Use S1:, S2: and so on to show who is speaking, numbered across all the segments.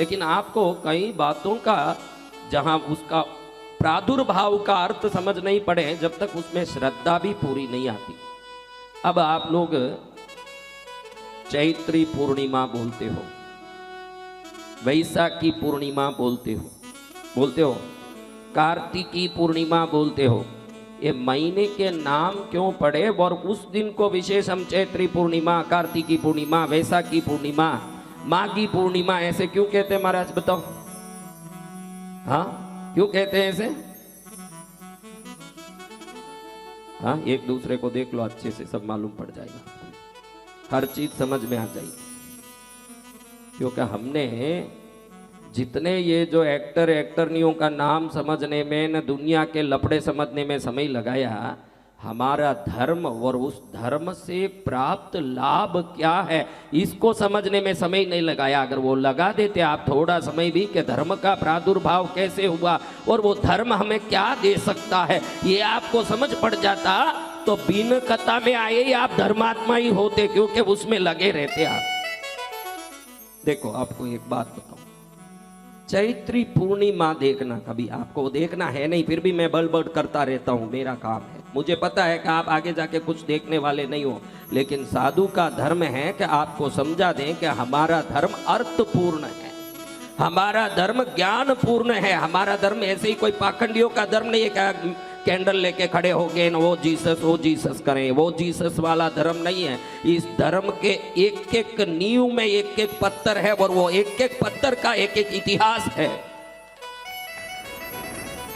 S1: लेकिन आपको कई बातों का जहां उसका प्रादुर्भाव का अर्थ समझ नहीं पड़े जब तक उसमें श्रद्धा भी पूरी नहीं आती। अब आप लोग चैत्री पूर्णिमा बोलते हो, वैशाखी पूर्णिमा बोलते हो, कार्तिकी पूर्णिमा बोलते हो। ये महीने के नाम क्यों पड़े और उस दिन को विशेष हम चैत्री पूर्णिमा, कार्तिकी पूर्णिमा, वैशाखी पूर्णिमा, माघी पूर्णिमा ऐसे क्यों कहते हैं महाराज बताओ? हाँ, क्यों कहते हैं ऐसे? हाँ, एक दूसरे को देख लो अच्छे से, सब मालूम पड़ जाएगा, हर चीज समझ में आ जाएगी। क्योंकि हमने जितने ये जो एक्टरनियों का नाम समझने में न दुनिया के लफड़े समझने में समय लगाया, हमारा धर्म और उस धर्म से प्राप्त लाभ क्या है इसको समझने में समय नहीं लगाया। अगर वो लगा देते आप थोड़ा समय भी कि धर्म का प्रादुर्भाव कैसे हुआ और वो धर्म हमें क्या दे सकता है, ये आपको समझ पड़ जाता तो बिन कथा में आए ही आप धर्मात्मा ही होते, क्योंकि उसमें लगे रहते आप। देखो आपको एक बात बताऊं, चैत्री पूर्णिमा देखना कभी आपको देखना है नहीं, फिर भी मैं बल करता रहता हूं, मेरा काम है। मुझे पता है कि आप आगे जाके कुछ देखने वाले नहीं हो, लेकिन साधु का धर्म है कि आपको समझा दें कि हमारा धर्म अर्थपूर्ण है, हमारा धर्म ज्ञानपूर्ण है। हमारा धर्म ऐसे ही कोई पाखंडियों का धर्म नहीं है कि कैंडल लेके खड़े हो गए वो जीसस करें, वो जीसस वाला धर्म नहीं है। इस धर्म के एक एक नींव में एक एक पत्थर है और वो एक एक पत्थर का एक एक इतिहास है।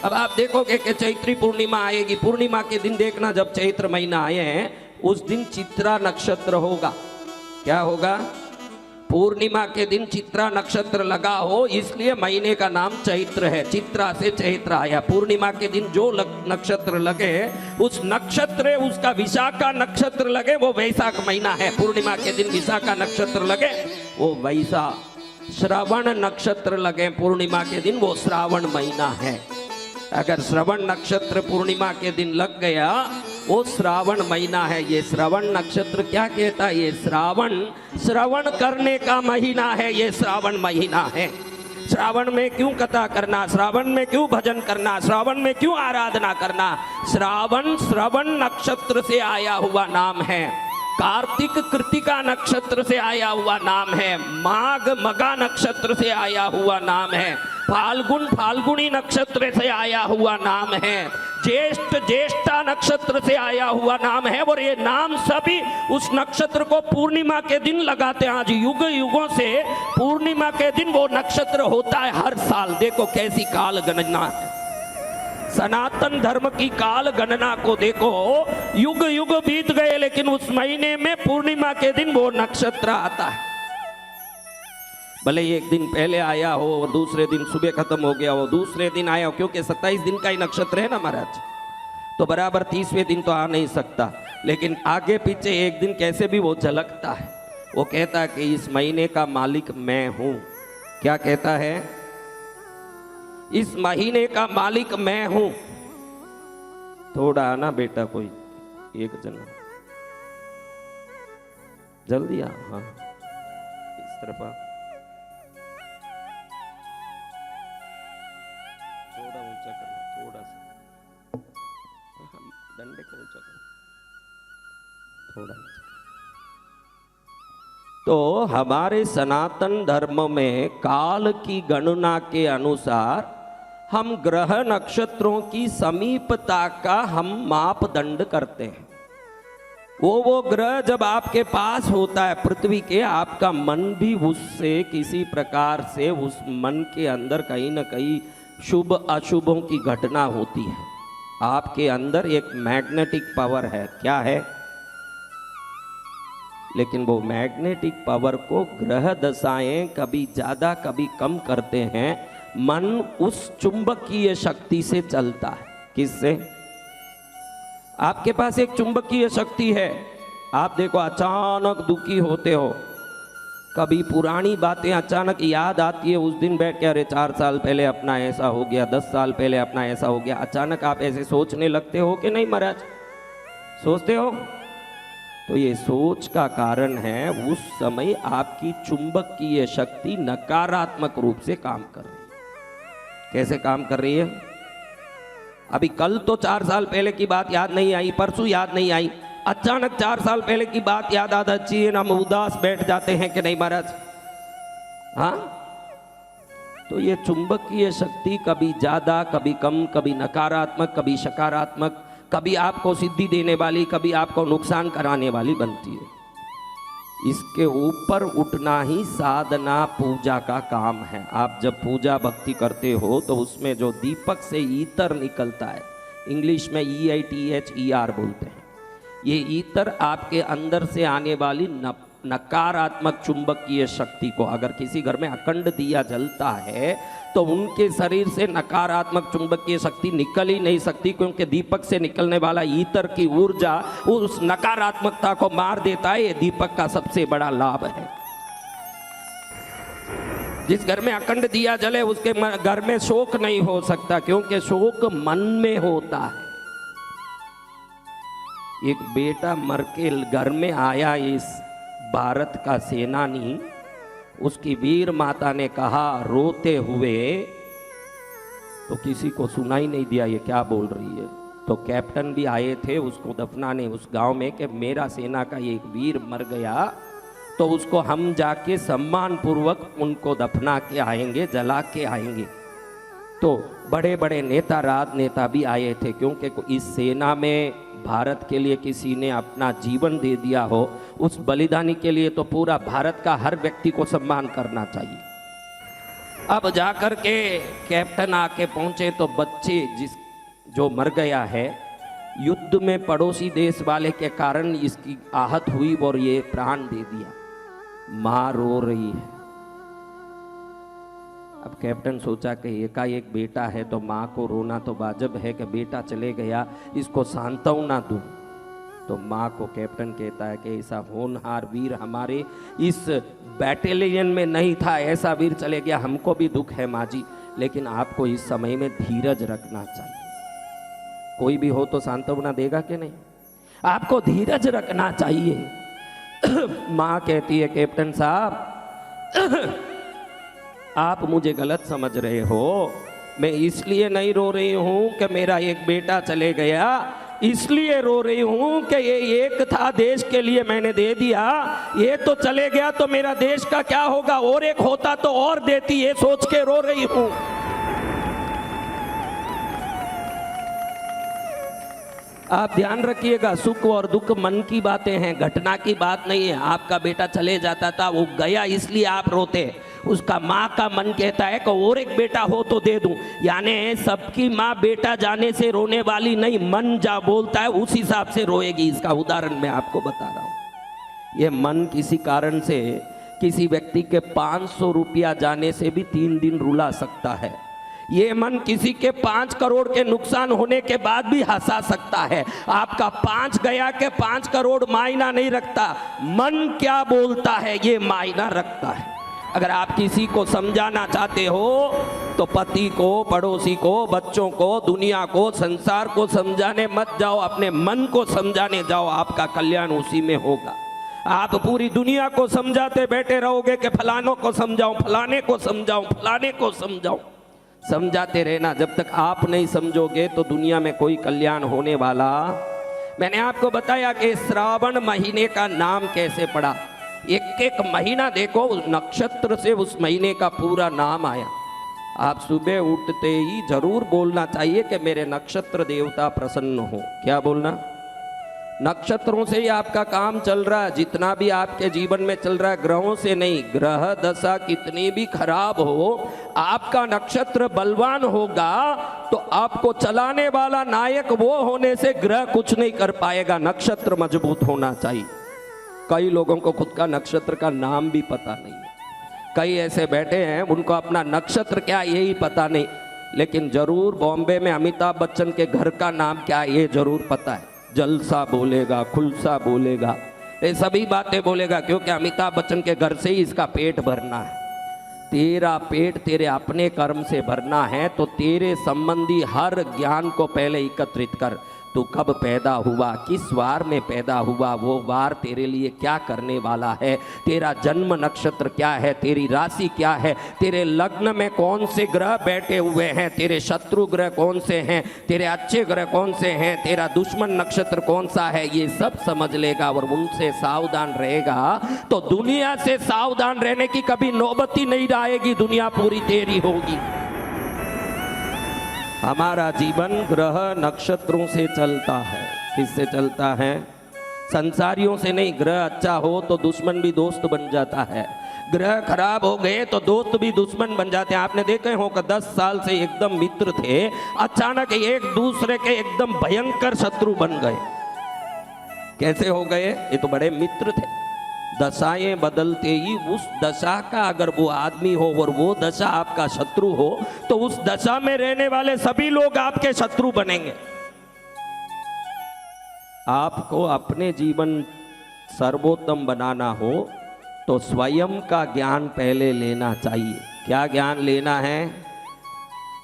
S1: अब आप देखोगे कि चैत्री पूर्णिमा आएगी, पूर्णिमा के दिन देखना, जब चैत्र महीना आए हैं उस दिन चित्रा नक्षत्र होगा। क्या होगा? पूर्णिमा के दिन चित्रा नक्षत्र लगा हो, इसलिए महीने का नाम चैत्र है। चित्रा से चैत्र आया। पूर्णिमा के दिन जो नक्षत्र लगे उस नक्षत्र, उसका विशाखा नक्षत्र लगे वो वैशाख महीना है। पूर्णिमा के दिन विशाखा नक्षत्र लगे वो वैशाख। श्रवण नक्षत्र लगे पूर्णिमा के दिन वो श्रावण महीना है। अगर श्रवण नक्षत्र पूर्णिमा के दिन लग गया वो श्रावण महीना है। ये श्रवण नक्षत्र क्या कहता है? ये श्रवण करने का महीना है, ये श्रावण महीना है। श्रावण में क्यों कथा करना, श्रावण में क्यों भजन करना, श्रावण में क्यों आराधना करना? श्रवण नक्षत्र से आया हुआ नाम है। कार्तिक कृतिका नक्षत्र से आया हुआ नाम है। माघ मगा नक्षत्र से आया हुआ नाम है। फाल्गुन फाल्गुनी नक्षत्र से आया हुआ नाम है। ज्येष्ठ ज्येष्ठा नक्षत्र से आया हुआ नाम है। और ये नाम सभी उस नक्षत्र को पूर्णिमा के दिन लगाते हैं। आज युग युगों से पूर्णिमा के दिन वो नक्षत्र होता है हर साल। देखो कैसी काल गणना है। सनातन धर्म की काल गणना को देखो, युग युग बीत गए लेकिन उस महीने में पूर्णिमा के दिन वो नक्षत्र आता है। भले एक दिन पहले आया हो और दूसरे दिन सुबह खत्म हो गया हो, दूसरे दिन आया हो, क्योंकि 27 दिन का ही नक्षत्र है ना महाराज, तो बराबर 30वें दिन तो आ नहीं सकता। लेकिन आगे पीछे एक दिन कैसे भी वो झलकता है। वो कहता है कि इस महीने का मालिक मैं हूं। क्या कहता है? इस महीने का मालिक मैं हूं। थोड़ा आना बेटा, कोई एक जना जल्दी आ। हाँ, इस तरफ आ। थोड़ा ऊंचा करना, थोड़ा सा डंडे को ऊंचा करना, थोड़ा नीचे। तो हमारे सनातन धर्म में काल की गणना के अनुसार हम ग्रह नक्षत्रों की समीपता का हम मापदंड करते हैं। वो ग्रह जब आपके पास होता है पृथ्वी के, आपका मन भी उससे किसी प्रकार से उस मन के अंदर कहीं ना कहीं शुभ अशुभों की घटना होती है। आपके अंदर एक मैग्नेटिक पावर है। क्या है? लेकिन वो मैग्नेटिक पावर को ग्रह दशाएं कभी ज्यादा कभी कम करते हैं। मन उस चुंबकीय शक्ति से चलता है। किससे? आपके पास एक चुंबकीय शक्ति है। आप देखो अचानक दुखी होते हो, कभी पुरानी बातें अचानक याद आती है। उस दिन बैठ के अरे 4 साल पहले अपना ऐसा हो गया, 10 साल पहले अपना ऐसा हो गया। अचानक आप ऐसे सोचने लगते हो कि नहीं महाराज? सोचते हो? तो ये सोच का कारण है, उस समय आपकी चुंबकीय शक्ति नकारात्मक रूप से काम कर रही है। कैसे काम कर रही है? अभी कल तो 4 साल पहले की बात याद नहीं आई, परसों याद नहीं आई, अचानक 4 साल पहले की बात याद आ जाती है, हम उदास बैठ जाते हैं कि नहीं महाराज? हाँ, तो ये चुंबकीय शक्ति कभी ज्यादा, कभी कम, कभी नकारात्मक, कभी सकारात्मक, कभी आपको सिद्धि देने वाली, कभी आपको नुकसान कराने वाली बनती है। इसके ऊपर उठना ही साधना पूजा का काम है। आप जब पूजा भक्ति करते हो तो उसमें जो दीपक से ईतर निकलता है, इंग्लिश में EITHER बोलते हैं, ये ईतर आपके अंदर से आने वाली नकारात्मक चुंबकीय शक्ति को, अगर किसी घर में अखंड दिया जलता है तो उनके शरीर से नकारात्मक चुंबकीय शक्ति निकल ही नहीं सकती, क्योंकि दीपक से निकलने वाला ईतर की ऊर्जा उस नकारात्मकता को मार देता है। ये दीपक का सबसे बड़ा लाभ है। जिस घर में अखंड दिया जले उसके घर में शोक नहीं हो सकता, क्योंकि शोक मन में होता है। एक बेटा मर के घर में आया, इस भारत का सेनानी, उसकी वीर माता ने कहा रोते हुए, तो किसी को सुनाई नहीं दिया ये क्या बोल रही है। तो कैप्टन भी आए थे उसको दफनाने उस गांव में कि मेरा सेना का ये एक वीर मर गया, तो उसको हम जाके सम्मान पूर्वक उनको दफना के आएंगे, जला के आएंगे। तो बड़े बड़े नेता, राजनेता भी आए थे, क्योंकि इस सेना में भारत के लिए किसी ने अपना जीवन दे दिया हो, उस बलिदानी के लिए तो पूरा भारत का हर व्यक्ति को सम्मान करना चाहिए। अब जाकर के कैप्टन आके पहुंचे तो बच्चे जो मर गया है युद्ध में, पड़ोसी देश वाले के कारण इसकी आहत हुई और ये प्राण दे दिया। माँ रो रही है। अब कैप्टन सोचा कि एकाएक बेटा है तो माँ को रोना तो वाजिब है कि बेटा चले गया, इसको सांत्वना दूं। तो माँ को कैप्टन कहता है कि ऐसा होनहार वीर हमारे इस बैटेलियन में नहीं था, ऐसा वीर चले गया, हमको भी दुख है माँ जी, लेकिन आपको इस समय में धीरज रखना चाहिए। कोई भी हो तो सांत्वना देगा कि नहीं? आपको धीरज रखना चाहिए। माँ कहती है कैप्टन साहब आप मुझे गलत समझ रहे हो, मैं इसलिए नहीं रो रही हूं कि मेरा एक बेटा चले गया, इसलिए रो रही हूं कि ये एक था देश के लिए मैंने दे दिया, ये तो चले गया तो मेरा देश का क्या होगा, और एक होता तो और देती, ये सोच के रो रही हूं। आप ध्यान रखिएगा, सुख और दुख मन की बातें हैं, घटना की बात नहीं है। आपका बेटा चले जाता था, वो गया इसलिए आप रोते, उसका माँ का मन कहता है कि और एक बेटा हो तो दे दूं। यानी सबकी माँ बेटा जाने से रोने वाली नहीं, मन जा बोलता है उस हिसाब से रोएगी। इसका उदाहरण मैं आपको बता रहा हूँ। ये मन किसी कारण से किसी व्यक्ति के 500 रुपया जाने से भी 3 दिन रुला सकता है। ये मन किसी के 5 करोड़ के नुकसान होने के बाद भी हंसा सकता है। आपका 5 गया के 5 करोड़ मायना नहीं रखता, मन क्या बोलता है ये मायना रखता है। अगर आप किसी को समझाना चाहते हो तो पति को, पड़ोसी को, बच्चों को, दुनिया को, संसार को समझाने मत जाओ, अपने मन को समझाने जाओ, आपका कल्याण उसी में होगा। आप पूरी दुनिया को समझाते बैठे रहोगे कि फलानों को समझाओ, फलाने को समझाओ, फलाने को समझाओ, समझाते रहना। जब तक आप नहीं समझोगे तो दुनिया में कोई कल्याण होने वाला। मैंने आपको बताया कि श्रावण महीने का नाम कैसे पड़ा। एक एक महीना देखो, उस नक्षत्र से उस महीने का पूरा नाम आया। आप सुबह उठते ही जरूर बोलना चाहिए कि मेरे नक्षत्र देवता प्रसन्न हो। क्या बोलना? नक्षत्रों से ही आपका काम चल रहा है। जितना भी आपके जीवन में चल रहा है ग्रहों से नहीं। ग्रह दशा कितनी भी खराब हो, आपका नक्षत्र बलवान होगा तो आपको चलाने वाला नायक वो होने से ग्रह कुछ नहीं कर पाएगा। नक्षत्र मजबूत होना चाहिए। कई लोगों को खुद का नक्षत्र का नाम भी पता नहीं है। कई ऐसे बैठे हैं उनको अपना नक्षत्र क्या यही पता नहीं, लेकिन जरूर बॉम्बे में अमिताभ बच्चन के घर का नाम क्या ये जरूर पता है। जलसा बोलेगा, खुलसा बोलेगा, ये सभी बातें बोलेगा, क्योंकि अमिताभ बच्चन के घर से ही इसका पेट भरना है। तेरा पेट तेरे अपने कर्म से भरना है तो तेरे संबंधी हर ज्ञान को पहले एकत्रित कर। तू कब पैदा हुआ, किस वार में पैदा हुआ, वो वार तेरे लिए क्या करने वाला है, तेरा जन्म नक्षत्र क्या है, तेरी राशि क्या है, तेरे लग्न में कौन से ग्रह बैठे हुए हैं, तेरे शत्रु ग्रह कौन से हैं, तेरे अच्छे ग्रह कौन से हैं, तेरा दुश्मन नक्षत्र कौन सा है, ये सब समझ लेगा और उनसे सावधान रहेगा तो दुनिया से सावधान रहने की कभी नौबत ही नहीं आएगी, दुनिया पूरी तेरी होगी। हमारा जीवन ग्रह नक्षत्रों से चलता है। किससे चलता है? संसारियों से नहीं। ग्रह अच्छा हो तो दुश्मन भी दोस्त बन जाता है, ग्रह खराब हो गए तो दोस्त भी दुश्मन बन जाते हैं। आपने देखे हो कि 10 साल से एकदम मित्र थे, अचानक एक दूसरे के एकदम भयंकर शत्रु बन गए। कैसे हो गए? ये तो बड़े मित्र थे। दशाएं बदलते ही उस दशा का अगर वो आदमी हो और वो दशा आपका शत्रु हो तो उस दशा में रहने वाले सभी लोग आपके शत्रु बनेंगे। आपको अपने जीवन सर्वोत्तम बनाना हो तो स्वयं का ज्ञान पहले लेना चाहिए। क्या ज्ञान लेना है?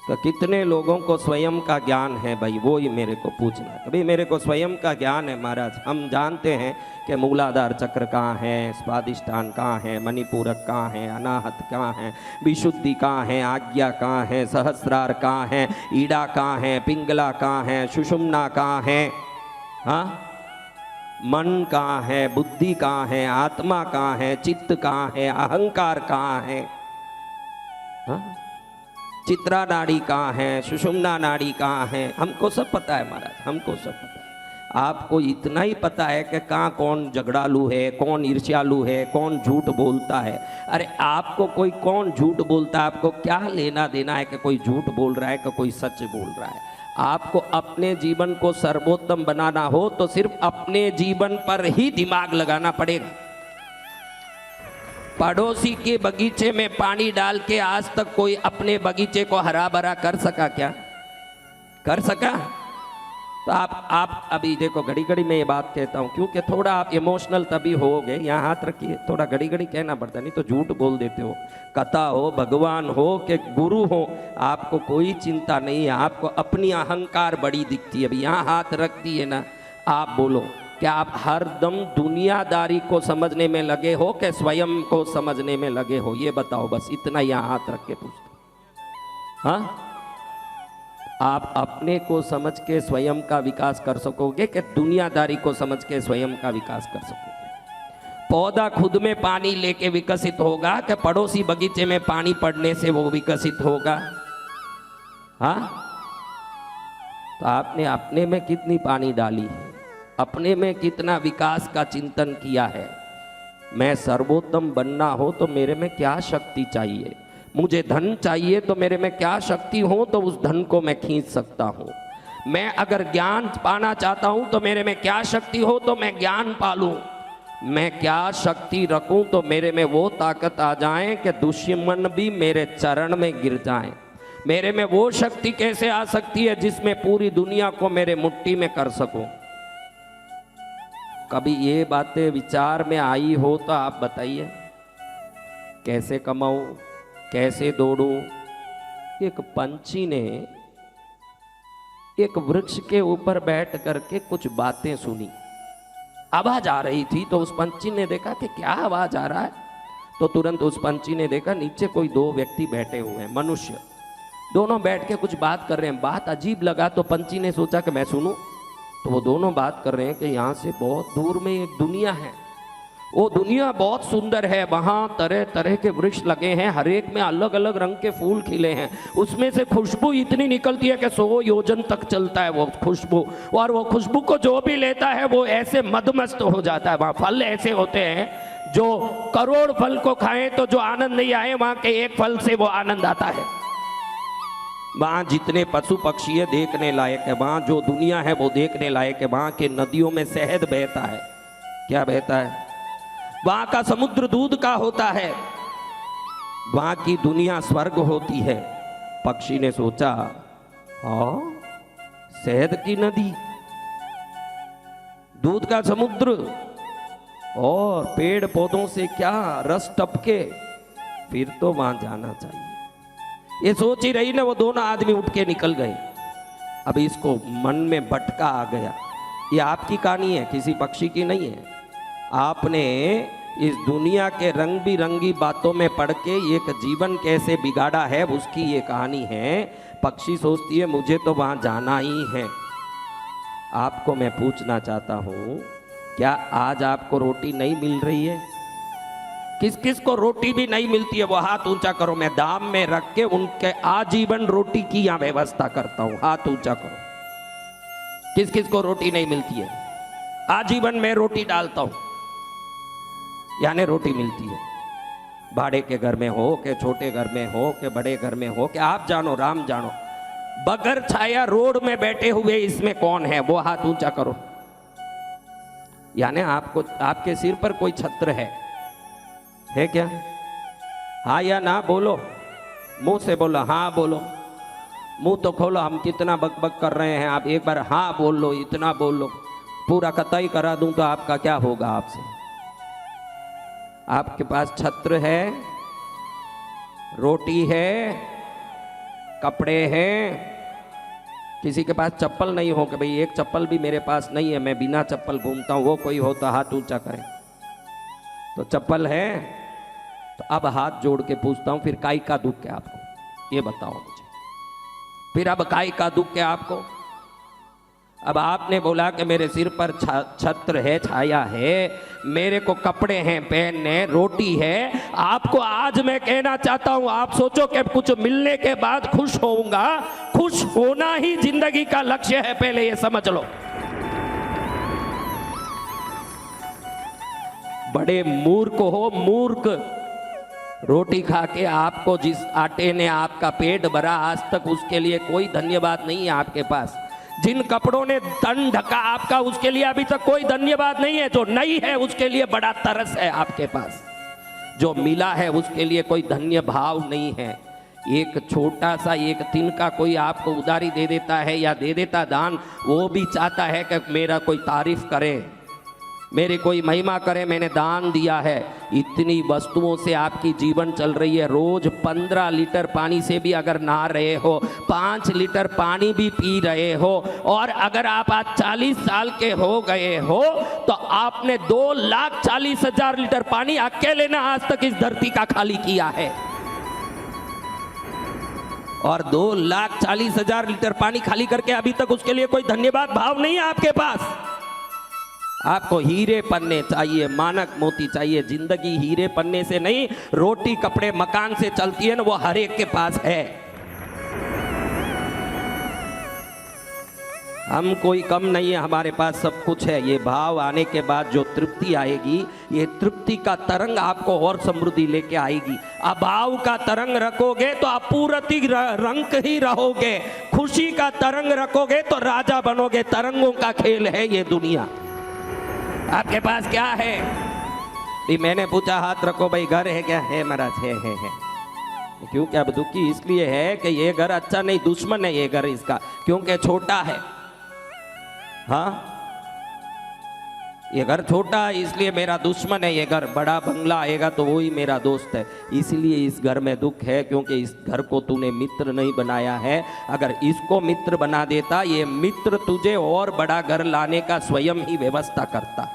S1: तो कितने लोगों को स्वयं का ज्ञान है भाई? वो ही मेरे को पूछना है। कभी मेरे को स्वयं का ज्ञान है महाराज। हम जानते हैं कि मूलाधार चक्र कहाँ है, स्वादिष्ठान कहाँ है, मणिपूरक कहाँ है, अनाहत कहाँ है, विशुद्धि कहाँ है, आज्ञा कहाँ है, सहस्रार कहाँ है, ईड़ा कहाँ है, पिंगला कहाँ है, सुषुम्ना कहाँ है, हाँ, मन कहाँ है, बुद्धि कहाँ है, आत्मा कहाँ है, चित्त कहाँ है, अहंकार कहाँ है, हाँ, चित्रा नाड़ी कहाँ है, सुषुम्ना नाड़ी कहाँ है, हमको सब पता है महाराज, हमको सब पता है। आपको इतना ही पता है कि कहाँ कौन झगड़ालू है, कौन ईर्ष्यालु है, कौन झूठ बोलता है। अरे आपको कोई कौन झूठ बोलता है, आपको क्या लेना देना है कि कोई झूठ बोल रहा है कि कोई सच बोल रहा है। आपको अपने जीवन को सर्वोत्तम बनाना हो तो सिर्फ अपने जीवन पर ही दिमाग लगाना पड़ेगा। पड़ोसी के बगीचे में पानी डाल के आज तक कोई अपने बगीचे को हरा भरा कर सका क्या? कर सका? तो आप अभी देखो, घड़ी घड़ी मैं ये बात कहता हूँ क्योंकि थोड़ा आप इमोशनल तभी होगे। यहाँ हाथ रखिए, थोड़ा घड़ी घड़ी कहना पड़ता, नहीं तो झूठ बोल देते हो। कथा हो, भगवान हो कि गुरु हो, आपको कोई चिंता नहीं है। आपको अपनी अहंकार बड़ी दिखती है। अभी यहाँ हाथ रख दिए ना, आप बोलो क्या आप हर दम दुनियादारी को समझने में लगे हो कि स्वयं को समझने में लगे हो? ये बताओ, बस इतना यहाँ हाथ रख के पूछते। हाँ, आप अपने को समझ के स्वयं का विकास कर सकोगे कि दुनियादारी को समझ के स्वयं का विकास कर सकोगे? पौधा खुद में पानी लेके विकसित होगा कि पड़ोसी बगीचे में पानी पड़ने से वो विकसित होगा? हाँ, तो आपने अपने में कितनी पानी डाली है, अपने में कितना विकास का चिंतन किया है। मैं सर्वोत्तम बनना हो तो मेरे में क्या शक्ति चाहिए, मुझे धन चाहिए तो मेरे में क्या शक्ति हो तो उस धन को मैं खींच सकता हूँ। मैं अगर ज्ञान पाना चाहता हूँ तो मेरे में क्या शक्ति हो तो मैं ज्ञान पालूँ। मैं क्या शक्ति रखूँ तो मेरे में वो ताकत आ जाए कि दुश्मन भी मेरे चरण में गिर जाए। मेरे में वो शक्ति कैसे आ सकती है जिसमें पूरी दुनिया को मेरे मुट्ठी में कर सकूँ। कभी ये बातें विचार में आई हो तो आप बताइए, कैसे कमाऊं, कैसे दौड़ूं। एक पंछी ने एक वृक्ष के ऊपर बैठ करके कुछ बातें सुनी। आवाज आ रही थी तो उस पंछी ने देखा कि क्या आवाज आ रहा है, तो तुरंत उस पंछी ने देखा नीचे कोई 2 व्यक्ति बैठे हुए हैं, मनुष्य। दोनों बैठ के कुछ बात कर रहे हैं। बात अजीब लगा तो पंछी ने सोचा कि मैं सुनूं। तो वो दोनों बात कर रहे हैं कि यहाँ से बहुत दूर में एक दुनिया है, वो दुनिया बहुत सुंदर है, वहाँ तरह तरह के वृक्ष लगे हैं, हर एक में अलग अलग रंग के फूल खिले हैं, उसमें से खुशबू इतनी निकलती है कि 100 योजन तक चलता है वो खुशबू, और वो खुशबू को जो भी लेता है वो ऐसे मदमस्त हो जाता है। वहाँ फल ऐसे होते हैं जो करोड़ फल को खाएं तो जो आनंद नहीं आए, वहाँ के एक फल से वो आनंद आता है। वहाँ जितने पशु पक्षी है देखने लायक है, वहाँ जो दुनिया है वो देखने लायक है। वहाँ के नदियों में शहद बहता है। क्या बहता है? वहाँ का समुद्र दूध का होता है। वहाँ की दुनिया स्वर्ग होती है। पक्षी ने सोचा, हाँ, शहद की नदी, दूध का समुद्र और पेड़ पौधों से क्या रस टपके, फिर तो वहाँ जाना चाहिए। ये सोच ही रही ना, वो दोनों आदमी उठ के निकल गए। अब इसको मन में भटका आ गया। ये आपकी कहानी है, किसी पक्षी की नहीं है। आपने इस दुनिया के रंग बिरंगी बातों में पढ़ के एक जीवन कैसे बिगाड़ा है, उसकी ये कहानी है। पक्षी सोचती है मुझे तो वहां जाना ही है। आपको मैं पूछना चाहता हूं, क्या आज आपको रोटी नहीं मिल रही है? किस किस को रोटी भी नहीं मिलती है वो हाथ ऊंचा करो। मैं दाम में रख के उनके आजीवन रोटी की यहां व्यवस्था करता हूं, हाथ ऊंचा करो। किस किस को रोटी नहीं मिलती है? आजीवन में रोटी डालता हूं, यानी रोटी मिलती है। भाड़े के घर में हो के छोटे घर में हो के बड़े घर में हो के आप जानो राम जानो, बगैर छाया रोड में बैठे हुए इसमें कौन है? वो हाथ ऊंचा करो। यानी आपको, आपके सिर पर कोई छत्र है क्या? हाँ या ना बोलो, मुंह से बोलो, हाँ बोलो। मुंह तो खोलो, हम कितना बकबक कर रहे हैं, आप एक बार हाँ बोल लो, इतना बोल लो, पूरा कतई करा दूं तो आपका क्या होगा आपसे? आपके पास छत्र है, रोटी है, कपड़े हैं। किसी के पास चप्पल नहीं हो कि भाई एक चप्पल भी मेरे पास नहीं है, मैं बिना चप्पल घूमता हूं, वो कोई हो तो हाथ ऊंचा करे। तो चप्पल है तो अब हाथ जोड़ के पूछता हूं, फिर काई का दुख है आपको, ये बताओ मुझे। फिर अब काई का दुख है आपको? अब आपने बोला कि मेरे सिर पर छत्र है, छाया है, मेरे को कपड़े हैं पहनने, रोटी है। आपको आज मैं कहना चाहता हूं, आप सोचो कि कुछ मिलने के बाद खुश होऊंगा। खुश होना ही जिंदगी का लक्ष्य है, पहले ये समझ लो। बड़े मूर्ख हो, मूर्ख। रोटी खा के आपको जिस आटे ने आपका पेट भरा आज तक, उसके लिए कोई धन्यवाद नहीं है आपके पास। जिन कपड़ों ने तन ढका आपका, उसके लिए अभी तक कोई धन्यवाद नहीं है। जो नहीं है उसके लिए बड़ा तरस है आपके पास। जो मिला है उसके लिए कोई धन्य भाव नहीं है। एक छोटा सा एक तिनका कोई आपको उधारी दे देता है या दे देता दान, वो भी चाहता है कि मेरा कोई तारीफ करे, मेरी कोई महिमा करे, मैंने दान दिया है। इतनी वस्तुओं से आपकी जीवन चल रही है। रोज 15 लीटर पानी से भी अगर नहा रहे हो, 5 लीटर पानी भी पी रहे हो, और अगर आप आज 40 साल के हो गए हो तो आपने 2,40,000 लीटर पानी अकेले ने आज तक इस धरती का खाली किया है। और 2,40,000 लीटर पानी खाली करके अभी तक उसके लिए कोई धन्यवाद भाव नहीं है आपके पास। आपको हीरे पन्ने चाहिए, मानक मोती चाहिए। जिंदगी हीरे पन्ने से नहीं, रोटी कपड़े मकान से चलती है ना, वो हर एक के पास है। हम कोई कम नहीं है, हमारे पास सब कुछ है। ये भाव आने के बाद जो तृप्ति आएगी, ये तृप्ति का तरंग आपको और समृद्धि लेके आएगी। अभाव का तरंग रखोगे तो अपूर्ति रंग ही रहोगे। खुशी का तरंग रखोगे तो राजा बनोगे। तरंगों का खेल है ये दुनिया। आपके पास क्या है? मैंने पूछा हाथ रखो भाई, घर है क्या? है महाराज, है। क्योंकि अब दुखी इसलिए है कि ये घर अच्छा नहीं, दुश्मन है ये घर इसका, क्योंकि छोटा है। हाँ, ये घर छोटा है इसलिए मेरा दुश्मन है ये घर। बड़ा बंगला आएगा तो वही मेरा दोस्त है। इसलिए इस घर में दुख है, क्योंकि इस घर को तूने मित्र नहीं बनाया है। अगर इसको मित्र बना देता, ये मित्र तुझे और बड़ा घर लाने का स्वयं ही व्यवस्था करता।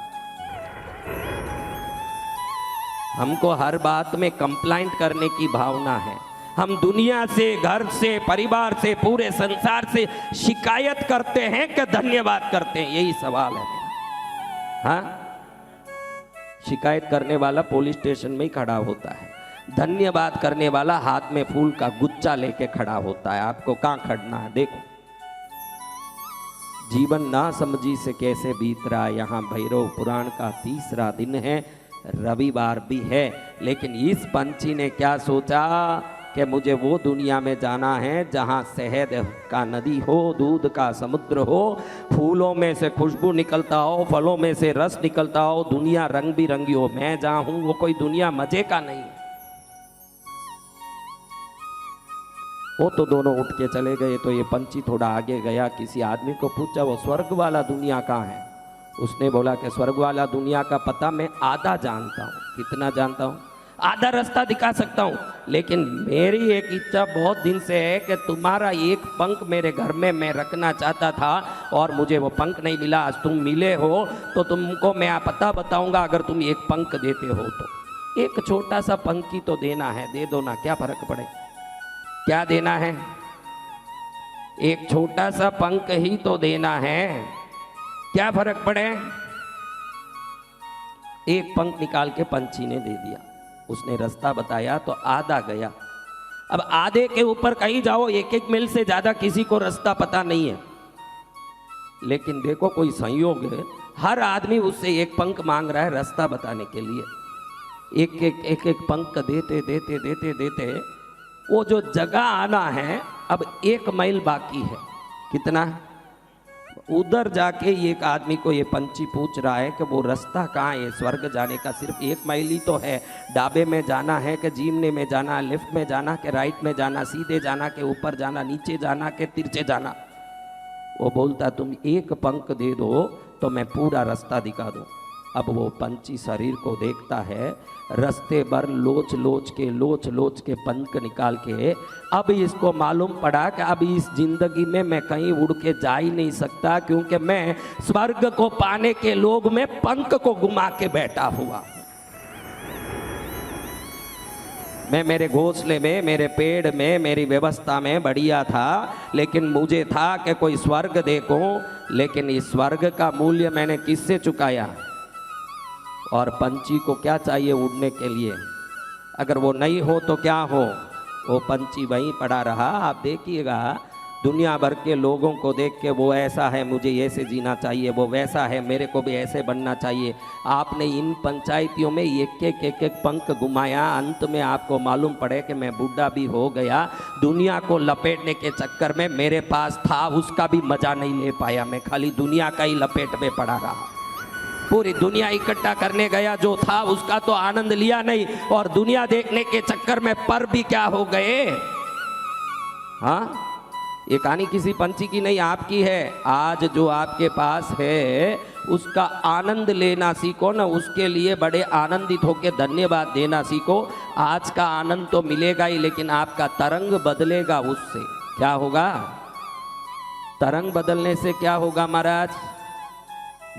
S1: हमको हर बात में कंप्लेंट करने की भावना है। हम दुनिया से, घर से, परिवार से, पूरे संसार से शिकायत करते हैं कि धन्यवाद करते हैं? यही सवाल है। हाँ, शिकायत करने वाला पुलिस स्टेशन में ही खड़ा होता है, धन्यवाद करने वाला हाथ में फूल का गुच्छा लेके खड़ा होता है। आपको कहाँ खड़ना है? देखो, जीवन ना समझी से कैसे बीत रहा है। यहाँ भैरव पुराण का 3रा दिन है, रविवार भी है। लेकिन इस पंछी ने क्या सोचा कि मुझे वो दुनिया में जाना है जहाँ शहद का नदी हो, दूध का समुद्र हो, फूलों में से खुशबू निकलता हो, फलों में से रस निकलता हो, दुनिया रंग बिरंगी हो। मैं जहाँ हूँ वो कोई दुनिया मजे का नहीं है। वो तो दोनों उठ के चले गए। तो ये पंछी थोड़ा आगे गया, किसी आदमी को पूछा वो स्वर्ग वाला दुनिया कहाँ है? उसने बोला कि स्वर्ग वाला दुनिया का पता मैं आधा जानता हूँ। कितना जानता हूँ? आधा रास्ता दिखा सकता हूँ, लेकिन मेरी एक इच्छा बहुत दिन से है कि तुम्हारा एक पंख मेरे घर में मैं रखना चाहता था और मुझे वो पंख नहीं मिला। आज तुम मिले हो तो तुमको मैं पता बताऊंगा, अगर तुम एक पंख देते हो तो एक छोटा सा पंख ही तो देना है, दे दो ना, क्या फर्क पड़े। क्या देना है? एक छोटा सा पंख ही तो देना है, क्या फर्क पड़े। एक पंख निकाल के पंछी ने दे दिया, उसने रास्ता बताया तो आधा गया। अब आधे के ऊपर कहीं जाओ, 1-1 मील से ज्यादा किसी को रास्ता पता नहीं है, लेकिन देखो कोई संयोग है, हर आदमी उससे एक पंख मांग रहा है रास्ता बताने के लिए। एक पंख देते देते देते देते वो जो जगह आना है, अब 1 मील बाकी है। कितना? उधर जाके एक आदमी को ये पंछी पूछ रहा है कि वो रास्ता कहाँ है स्वर्ग जाने का, सिर्फ 1 मील ही तो है, डाबे में जाना है कि जीमने में जाना, लेफ्ट में जाना कि राइट में जाना, सीधे जाना कि ऊपर जाना, नीचे जाना कि तिरछे जाना। वो बोलता तुम एक पंख दे दो तो मैं पूरा रास्ता दिखा दूँ। अब वो पंछी शरीर को देखता है, रास्ते भर लोच लोच के पंख निकाल के, अब इसको मालूम पड़ा कि अब इस जिंदगी में मैं कहीं उड़ के जा ही नहीं सकता, क्योंकि मैं स्वर्ग को पाने के लोग में पंख को घुमा के बैठा हुआ। मैं मेरे घोंसले में, मेरे पेड़ में, मेरी व्यवस्था में बढ़िया था, लेकिन मुझे था कि कोई स्वर्ग देखूं, लेकिन इस स्वर्ग का मूल्य मैंने किससे चुकाया। और पंछी को क्या चाहिए उड़ने के लिए, अगर वो नहीं हो तो क्या हो, वो पंछी वहीं पड़ा रहा। आप देखिएगा दुनिया भर के लोगों को देख के वो ऐसा है मुझे ऐसे जीना चाहिए, वो वैसा है मेरे को भी ऐसे बनना चाहिए। आपने इन पंचायतियों में एक पंख घुमाया, अंत में आपको मालूम पड़े कि मैं बूढ़ा भी हो गया, दुनिया को लपेटने के चक्कर में मेरे पास था उसका भी मजा नहीं ले पाया, मैं खाली दुनिया का ही लपेट में पड़ा रहा। पूरी दुनिया इकट्ठा करने गया, जो था उसका तो आनंद लिया नहीं, और दुनिया देखने के चक्कर में पर भी क्या हो गए। हाँ, ये कहानी किसी पंछी की नहीं, आपकी है। आज जो आपके पास है उसका आनंद लेना सीखो ना, उसके लिए बड़े आनंदित होकर धन्यवाद देना सीखो। आज का आनंद तो मिलेगा ही, लेकिन आपका तरंग बदलेगा उससे। क्या होगा? तरंग बदलने से क्या होगा महाराज?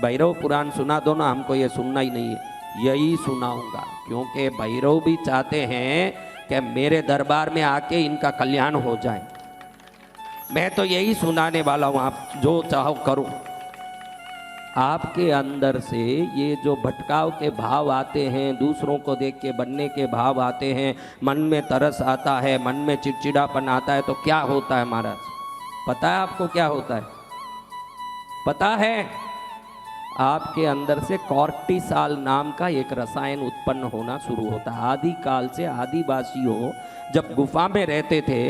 S1: भैरव पुराण सुना दो ना, हमको ये सुनना ही नहीं है, यही सुनाऊंगा, क्योंकि भैरव भी चाहते हैं कि मेरे दरबार में आके इनका कल्याण हो जाए। मैं तो यही सुनाने वाला हूँ, आप जो चाहो करो। आपके अंदर से ये जो भटकाव के भाव आते हैं, दूसरों को देख के बनने के भाव आते हैं, मन में तरस आता है, मन में चिड़चिड़ापन आता है, तो क्या होता है महाराज? पता है आपको क्या होता है? पता है? आपके अंदर से कॉर्टिसॉल नाम का एक रसायन उत्पन्न होना शुरू होता है। आदि काल से आदिवासियों जब गुफा में रहते थे,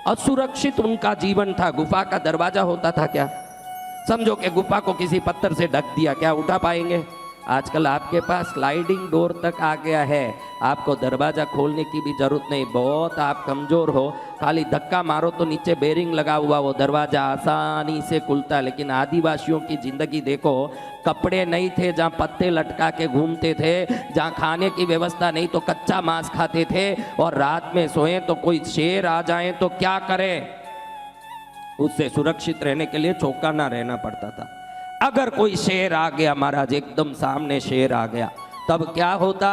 S1: असुरक्षित उनका जीवन था। गुफा का दरवाजा होता था क्या? समझो कि गुफा को किसी पत्थर से ढक दिया, क्या उठा पाएंगे? आजकल आपके पास स्लाइडिंग डोर तक आ गया है, आपको दरवाजा खोलने की भी जरूरत नहीं। बहुत आप कमजोर हो, खाली धक्का मारो तो नीचे बेरिंग लगा हुआ, वो दरवाजा आसानी से खुलता है। लेकिन आदिवासियों की जिंदगी देखो, कपड़े नहीं थे, जहाँ पत्ते लटका के घूमते थे, जहाँ खाने की व्यवस्था नहीं तो कच्चा मांस खाते थे, और रात में सोए तो कोई शेर आ जाए तो क्या करें? उससे सुरक्षित रहने के लिए चौकन्ना रहना पड़ता था। अगर कोई शेर आ गया महाराज, एकदम सामने शेर आ गया, तब क्या होता?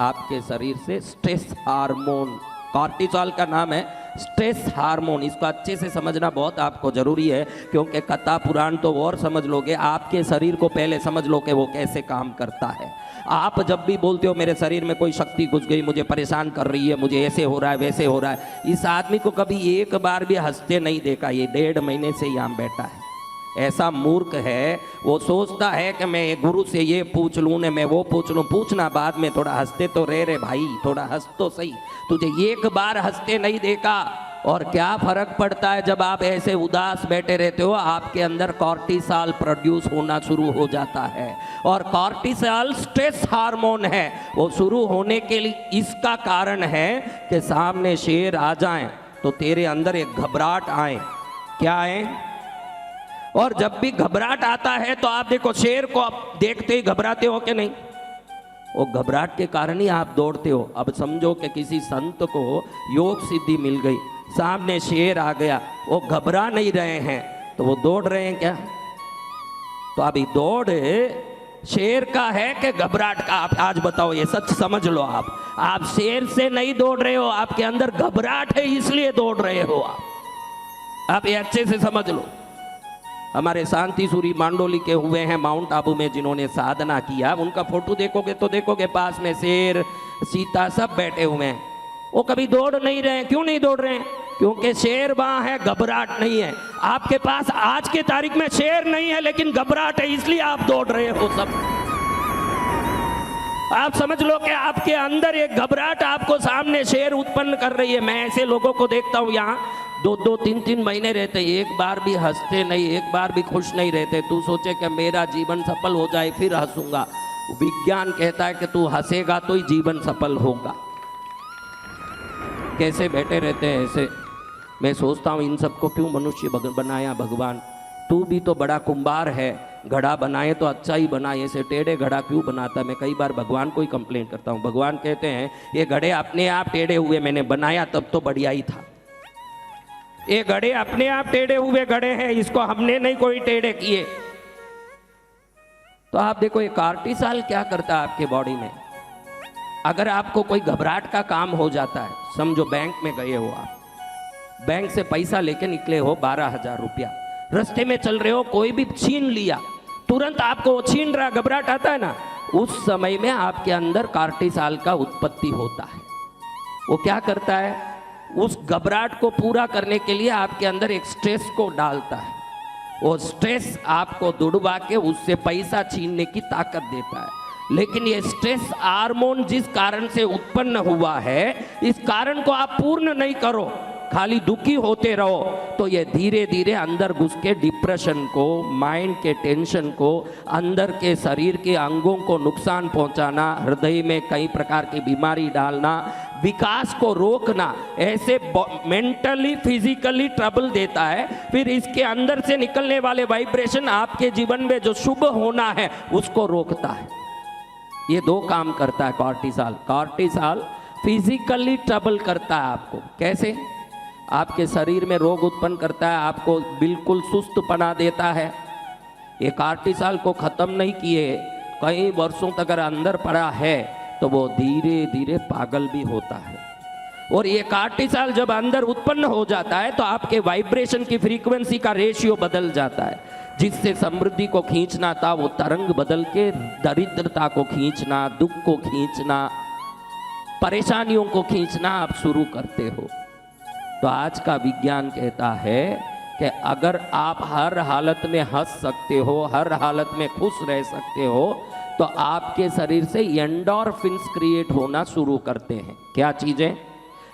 S1: आपके शरीर से स्ट्रेस हार्मोन, कॉर्टिसॉल का नाम है स्ट्रेस हार्मोन, इसको अच्छे से समझना बहुत आपको जरूरी है, क्योंकि कथा पुराण तो और समझ लोगे, आपके शरीर को पहले समझ लो कि वो कैसे काम करता है। आप जब भी बोलते हो मेरे शरीर में कोई शक्ति घुस गई, मुझे परेशान कर रही है, मुझे ऐसे हो रहा है वैसे हो रहा है, इस आदमी को कभी एक बार भी हंसते नहीं देखा। ये 1.5 महीने से यहाँ बैठा है। ऐसा मूर्ख है, वो सोचता है कि मैं गुरु से ये पूछ लूँ ने मैं वो पूछ लूँ। पूछना बाद में, थोड़ा हंसते तो रे भाई, थोड़ा हंस तो सही। तुझे एक बार हंसते नहीं देखा। और क्या फर्क पड़ता है जब आप ऐसे उदास बैठे रहते हो? आपके अंदर कॉर्टिसॉल प्रोड्यूस होना शुरू हो जाता है, और कॉर्टिसॉल स्ट्रेस हार्मोन है। वो शुरू होने के लिए इसका कारण है कि सामने शेर आ जाए तो तेरे अंदर एक घबराहट आए। क्या आए? और जब भी घबराहट आता है तो आप देखो, शेर को आप देखते ही घबराते हो कि नहीं? वो घबराहट के कारण ही आप दौड़ते हो। अब समझो कि किसी संत को योग सिद्धि मिल गई, सामने शेर आ गया, वो घबरा नहीं रहे हैं, तो वो दौड़ रहे हैं क्या? तो अभी दौड़ शेर का है कि घबराहट का? आप आज बताओ, ये सच समझ लो। आप शेर से नहीं दौड़ रहे हो, आपके अंदर घबराहट है इसलिए दौड़ रहे हो आप ये अच्छे से समझ लो। हमारे शांति सूरी मांडोली के हुए हैं माउंट आबू में, जिन्होंने साधना किया, उनका फोटो देखोगे तो देखोगे पास में शेर सीता सब बैठे हुए हैं। वो कभी दौड़ नहीं रहे हैं। क्यों नहीं दौड़ रहे हैं? क्योंकि शेर वहां है, घबराहट नहीं है। आपके पास आज के तारीख में शेर नहीं है लेकिन घबराहट है, इसलिए आप दौड़ रहे हो सब। आप समझ लो कि आपके अंदर एक घबराहट आपको सामने शेर उत्पन्न कर रही है। मैं ऐसे लोगों को देखता हूं यहाँ 2-2, 3-3 महीने रहते, एक बार भी हंसते नहीं, एक बार भी खुश नहीं रहते। तू सोचे कि मेरा जीवन सफल हो जाए फिर हंसूंगा। विज्ञान कहता है कि तू हंसेगा तो ही जीवन सफल होगा। कैसे बैठे रहते हैं ऐसे। मैं सोचता हूँ इन सबको क्यों मनुष्य बनाया भगवान? तू भी तो बड़ा कुंभार है, घड़ा बनाए तो अच्छा ही बनाए, ऐसे टेढ़े घड़ा क्यों बनाता? मैं कई बार भगवान को ही कंप्लेंट करता हूँ। भगवान कहते हैं ये घड़े अपने आप टेढ़े हुए, मैंने बनाया तब तो बढ़िया ही था। ये घड़े अपने आप टेढ़े हुए घड़े हैं, इसको हमने नहीं कोई टेढ़े किए। तो आप देखो ये कार्टिसाल क्या करता है आपके बॉडी में। अगर आपको कोई घबराहट का काम हो जाता है, समझो बैंक में गए हो आप, बैंक से पैसा लेके निकले हो 12,000 रुपया, रास्ते में चल रहे हो, कोई भी छीन लिया, तुरंत आपको छीन रहा, घबराहट आता है ना, उस समय में आपके अंदर कार्टिसाल का उत्पत्ति होता है। वो क्या करता है? उस घबराहट को पूरा करने के लिए आपके अंदर एक स्ट्रेस को डालता है। वो स्ट्रेस आपको दुड़वा के उससे पैसा छीनने की ताकत देता है। लेकिन ये स्ट्रेस हार्मोन जिस कारण से उत्पन्न हुआ है, इस कारण को आप पूर्ण नहीं करो, खाली दुखी होते रहो, तो ये धीरे धीरे अंदर घुस के डिप्रेशन को, माइंड के टेंशन को, अंदर के शरीर के अंगों को नुकसान पहुंचाना, हृदय में कई प्रकार की बीमारी डालना, विकास को रोकना, ऐसे मेंटली फिजिकली ट्रबल देता है। फिर इसके अंदर से निकलने वाले वाइब्रेशन आपके जीवन में जो शुभ होना है उसको रोकता है। ये 2 काम करता है कॉर्टिसॉल। कॉर्टिसॉल फिजिकली ट्रबल करता है आपको। कैसे? आपके शरीर में रोग उत्पन्न करता है, आपको बिल्कुल सुस्त बना देता है। ये कॉर्टिसॉल को खत्म नहीं किए, कई वर्षों तक अगर अंदर पड़ा है तो वो धीरे धीरे पागल भी होता है। और ये कॉर्टिसॉल जब अंदर उत्पन्न हो जाता है तो आपके वाइब्रेशन की फ्रीक्वेंसी का रेशियो बदल जाता है। जिससे समृद्धि को खींचना था वो तरंग बदल के दरिद्रता को खींचना, दुख को खींचना, परेशानियों को खींचना आप शुरू करते हो। तो आज का विज्ञान कहता है कि अगर आप हर हालत में हंस सकते हो, हर हालत में खुश रह सकते हो, तो आपके शरीर से एंडोर्फिन्स क्रिएट होना शुरू करते हैं। क्या चीजें?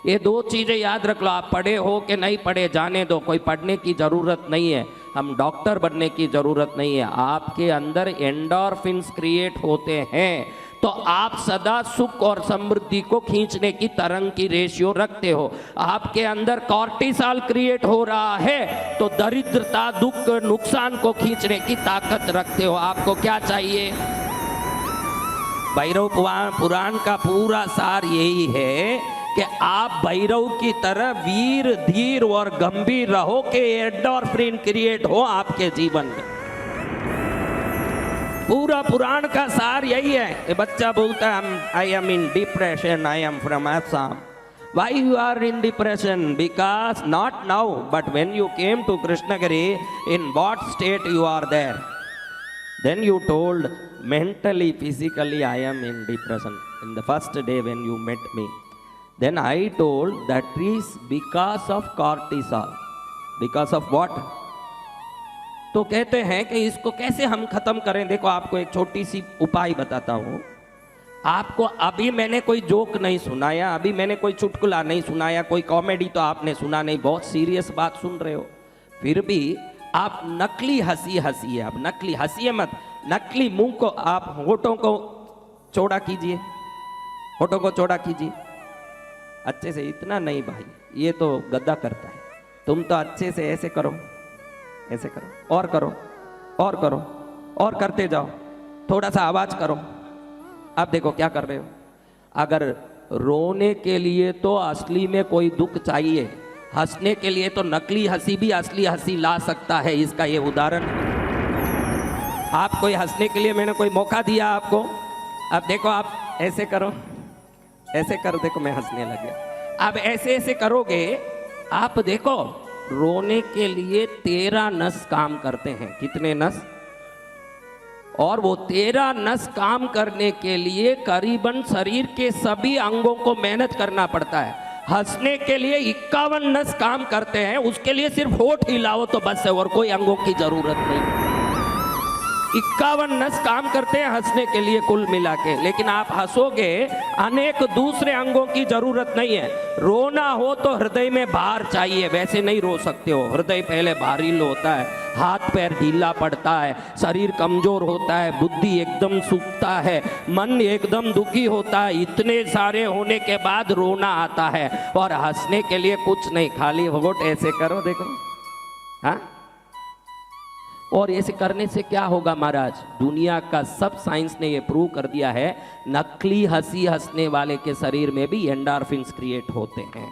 S1: ये 2 चीजें याद रख लो। आप पढ़े हो कि नहीं पढ़े जाने दो, कोई पढ़ने की जरूरत नहीं है, हम डॉक्टर बनने की जरूरत नहीं है। आपके अंदर एंडोर्फिन्स क्रिएट होते हैं तो आप सदा सुख और समृद्धि को खींचने की तरंग की रेशियो रखते हो। आपके अंदर कॉर्टिसॉल क्रिएट हो रहा है तो दरिद्रता, दुख, नुकसान को खींचने की ताकत रखते हो। आपको क्या चाहिए? भैरव पुराण का पूरा सार यही है कि आप भैरव की तरह वीर, धीर और गंभीर रहो कि एंडोर्फिन क्रिएट हो आपके जीवन में। पूरा पुराण का सार यही है। ये बच्चा बोलता है I am in depression, I am from Assam. Why you are in depression? Because not now, but when you came to Krishnagiri, in what state you are there? Then you told mentally, physically I am in depression in the first day when you met me. Then I told that is because of cortisol. Because of what? तो कहते हैं कि इसको कैसे हम खत्म करें। देखो आपको एक छोटी सी उपाय बताता हूँ। आपको अभी मैंने कोई जोक नहीं सुनाया, अभी मैंने कोई चुटकुला नहीं सुनाया, कोई कॉमेडी तो आपने सुना नहीं, बहुत सीरियस बात सुन रहे हो। फिर भी आप नकली हंसी हंसिए। अब नकली हंसिए मत, नकली मुंह को आप होठों को चौड़ा कीजिए, होठों को चौड़ा कीजिए अच्छे से। इतना नहीं भाई, ये तो गद्दा करता है। तुम तो अच्छे से ऐसे करो, ऐसे करो, और करो, और करो, और करते जाओ। थोड़ा सा आवाज करो, अब देखो क्या कर रहे हो। अगर रोने के लिए तो असली में कोई दुख चाहिए, हंसने के लिए तो नकली हंसी भी असली हंसी ला सकता है। इसका ये उदाहरण, आप कोई हंसने के लिए मैंने कोई मौका दिया आपको। अब देखो आप ऐसे करो, ऐसे करो, देखो मैं हंसने लगे। अब ऐसे ऐसे करोगे आप, देखो रोने के लिए 13 नस काम करते हैं। कितने नस? और वो 13 नस काम करने के लिए करीबन शरीर के सभी अंगों को मेहनत करना पड़ता है। हंसने के लिए 51 नस काम करते हैं, उसके लिए सिर्फ होठ हिलाओ तो बस है, और कोई अंगों की जरूरत नहीं। 51 नस काम करते हैं हंसने के लिए कुल मिला के। लेकिन आप हंसोगे, अनेक दूसरे अंगों की जरूरत नहीं है। रोना हो तो हृदय में भार चाहिए, वैसे नहीं रो सकते हो। हृदय पहले भारी होता है, हाथ पैर ढीला पड़ता है, शरीर कमजोर होता है, बुद्धि एकदम सूखता है, मन एकदम दुखी होता है। इतने सारे होने के बाद रोना आता है। और हंसने के लिए कुछ नहीं, खाली होठ ऐसे करो, देखो। हाँ, और ऐसे करने से क्या होगा महाराज? दुनिया का सब साइंस ने ये प्रूव कर दिया है, नकली हंसी हंसने वाले के शरीर में भी एंडोर्फिन्स क्रिएट होते हैं।